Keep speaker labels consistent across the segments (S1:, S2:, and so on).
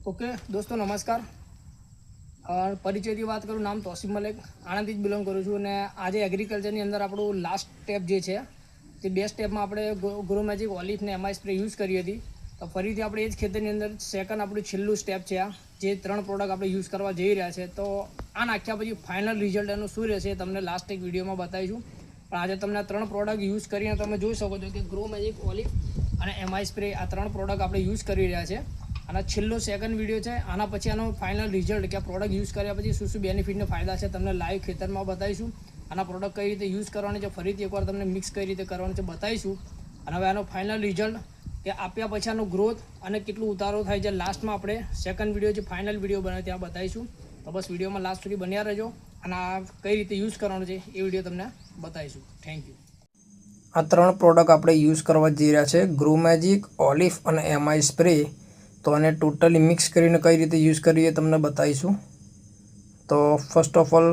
S1: Okay दोस्तों नमस्कार। परिचयથી વાત કરું, નામ તોસીફ મલેક, આણંદથી જ બિલોંગ કરું છું અને આજે એગ્રીકલ્ચરની અંદર આપણું લાસ્ટ સ્ટેપ જે છે તે બે સ્ટેપમાં આપણે ગ્રો મેજિક ઓલિફ ને એમઆઈ સ્પ્રે યુઝ કરી હતી. તો ફરીથી આપણે એ જ ખેતરની અંદર સેકન્ડ આપણું છેલ્લું સ્ટેપ છે આ, જે 3 પ્રોડક્ટ આપણે યુઝ કરવા જઈ રહ્યા છે. તો આ નાખ્યા પછી ફાઇનલ રિઝલ્ટ એનું શું રહેશે એ તમને લાસ્ટ એક વિડીયોમાં બતાવીશું. પણ આજે તમને આ 3 પ્રોડક્ટ યુઝ કરીને તમે જોઈ શકો છો કે ગ્રો મેજિક ઓલિફ અને એમઆઈ સ્પ્રે આ 3 પ્રોડક્ટ આપણે યુઝ કરી રહ્યા છે. આના છેલ્લો સેકન્ડ વિડીયો છે. આના પછી આનો ફાઇનલ રિઝલ્ટ કે આ પ્રોડક્ટ યુઝ કર્યા પછી શું શું બેનિફિટને ફાયદા છે તમને લાઈવ ખેતરમાં બતાવીશું. આના પ્રોડક્ટ કઈ રીતે યુઝ કરવાની છે ફરીથી એકવાર તમને મિક્સ કઈ રીતે કરવાનું છે બતાવીશું. અને હવે આનો ફાઇનલ રિઝલ્ટ કે આપ્યા પછી આનો ગ્રોથ અને કેટલું ઉતારો થાય છે લાસ્ટમાં આપણે સેકન્ડ વિડીયો જે ફાઇનલ વિડીયો બનાવે ત્યાં બતાવીશું. તો બસ વિડીયોમાં લાસ્ટ સુધી બન્યા રહેજો અને આ કઈ રીતે યુઝ કરવાનું છે એ વિડીયો તમને બતાવીશું. Thank you. આ 3 પ્રોડક્ટ આપણે યુઝ કરવા જઈ રહ્યા છે, ગ્રો મેજિક, ઓલિફ અને એમઆઈ સ્પ્રે. તો આને ટોટલી મિક્સ કરીને કઈ રીતે યુઝ કરીએ તમને બતાવીશું. તો ફર્સ્ટ ઓફ ઓલ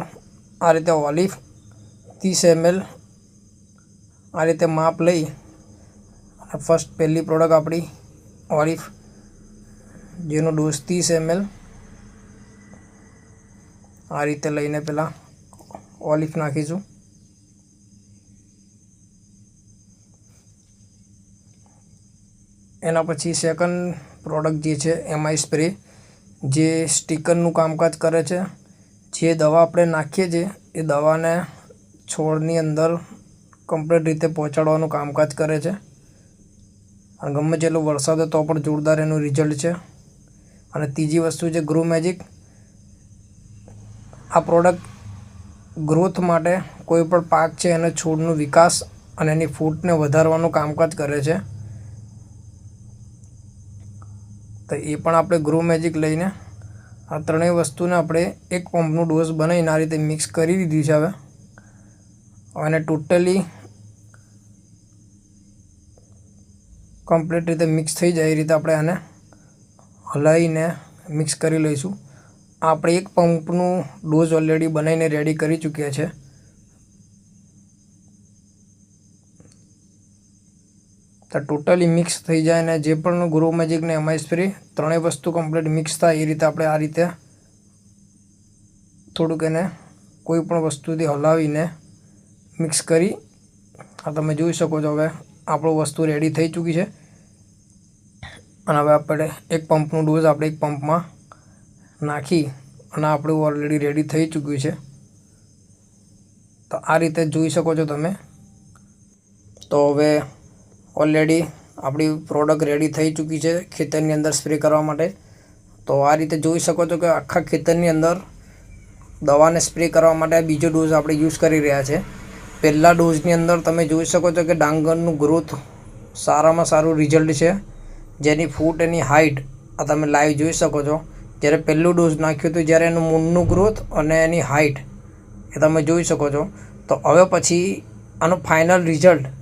S1: આ રીતે ઓલિફ 30 ml આ રીતે માપ લઈ અને ફર્સ્ટ પહેલી પ્રોડક્ટ આપણી ઓલિફ જેનો ડોઝ 30 ml આ રીતે લઈને પહેલાં ઓલિફ નાખીશું. એના પછી સેકન્ડ પ્રોડક્ટ જે છે એમઆઈ સ્પ્રે, જે સ્ટીકરનું કામકાજ કરે છે. જે દવા આપણે નાખીએ છીએ એ દવાને છોડની અંદર કમ્પ્લીટ રીતે પહોંચાડવાનું કામકાજ કરે છે. અને ગમે તેટલો વરસાદ હોય તો પણ જોરદાર એનું રિઝલ્ટ છે. અને ત્રીજી વસ્તુ છે ગ્રો મેજિક. આ પ્રોડક્ટ ગ્રોથ માટે કોઈ પણ પાક છે એને છોડનો વિકાસ અને એની ફૂટને વધારવાનું કામકાજ કરે છે. તો એ પણ આપણે ગ્રો મેજિક લઈને આ ત્રણેય વસ્તુને આપણે એક પંપનું ડોઝ બનાવીને આ રીતે મિક્સ કરી દીધી છે. હવે અને ટોટલી કમ્પ્લીટ રીતે મિક્સ થઈ જાય એ રીતે આપણે આને હલાવીને મિક્સ કરી લઈશું. આપણે એક પંપનું ડોઝ ઓલરેડી બનાવીને રેડી કરી ચૂક્યા છે. તો ટોટલી મિક્સ થઈ જાય ને જે પણ ગ્રો મેજિક ને એમઆઈ સ્પ્રે ત્રણેય વસ્તુ કમ્પ્લીટ મિક્સ થાય એ રીતે આપણે આ રીતે થોડુંક એને કોઈ પણ વસ્તુથી હલાવીને મિક્સ કરી આ તમે જોઈ શકો છો. હવે આપણું વસ્તુ રેડી થઈ ચૂકી છે. અને હવે આપણે એક પંપનું ડોઝ આપણે એક પંપમાં નાખી અને આપણું ઓલરેડી રેડી થઈ ચૂક્યું છે. તો આ રીતે જોઈ શકો છો તમે. તો હવે ઓલરેડી આપણી પ્રોડક્ટ રેડી થઈ ચૂકી છે ખેતરની અંદર સ્પ્રે કરવા માટે. તો આ રીતે જોઈ શકો છો કે આખા ખેતરની અંદર દવાને સ્પ્રે કરવા માટે બીજો ડોઝ આપણે યુઝ કરી રહ્યા છે. પહેલા ડોઝની અંદર તમે જોઈ શકો છો કે ડાંગરનું ગ્રોથ સારામાં સારું રિઝલ્ટ છે. જેની ફૂટ એની હાઇટ આ તમે લાઈવ જોઈ શકો છો. જ્યારે પહેલું ડોઝ નાખ્યું હતું જ્યારે એનું મૂળનું ગ્રોથ અને એની હાઇટ એ તમે જોઈ શકો છો. તો હવે પછી આનું ફાઇનલ રિઝલ્ટ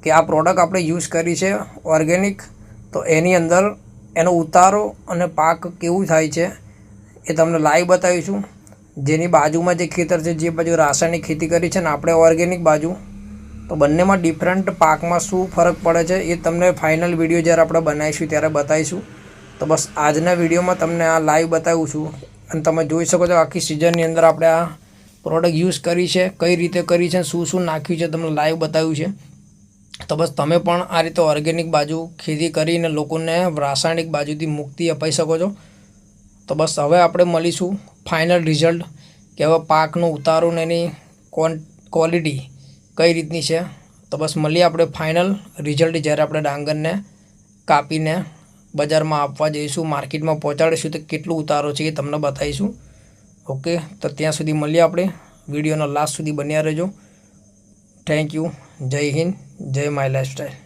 S1: કે આ પ્રોડક્ટ આપણે યુઝ કરી છે ઓર્ગેનિક, તો એની અંદર એનો ઉતારો અને પાક કેવું થાય છે એ તમને લાઈવ બતાવીશું. જેની બાજુમાં જે ખેતર છે, જે બાજુ રાસાયણિક ખેતી કરી છે ને આપણે ઓર્ગેનિક બાજુ, તો બંનેમાં ડિફરન્ટ પાકમાં શું ફરક પડે છે એ તમને ફાઇનલ વિડીયો જ્યારે આપણે બનાવીશું ત્યારે બતાવીશું. તો બસ આજના વિડીયોમાં તમને આ લાઈવ બતાવું છું. અને તમે જોઈ શકો છો આખી સિઝનની અંદર આપણે આ પ્રોડક્ટ યુઝ કરી છે, કઈ રીતે કરી છે, શું શું નાખ્યું છે તમને લાઈવ બતાવ્યું છે. તો બસ તમે પણ આ રીતે ઓર્ગેનિક બાજુ ખેતી કરીને લોકોને રાસાયણિક બાજુથી મુક્તિ અપાઈ શકો છો. તો બસ હવે આપણે મળીશું ફાઇનલ રિઝલ્ટ કે હવે પાકનો ઉતારો ને એની ક્વોલિટી કઈ રીતની છે. તો બસ મળીએ આપણે ફાઇનલ રિઝલ્ટ જ્યારે આપણે ડાંગરને કાપીને બજારમાં આપવા જઈશું, માર્કેટમાં પહોંચાડીશું તો કેટલું ઉતારો છે એ તમને બતાવીશું. ઓકે, તો ત્યાં સુધી મળીએ આપણે. વિડીયોનો લાસ્ટ સુધી બન્યા રહેજો. Thank you. જય હિન્દ, જય માય લાઈફસ્ટાઈલ.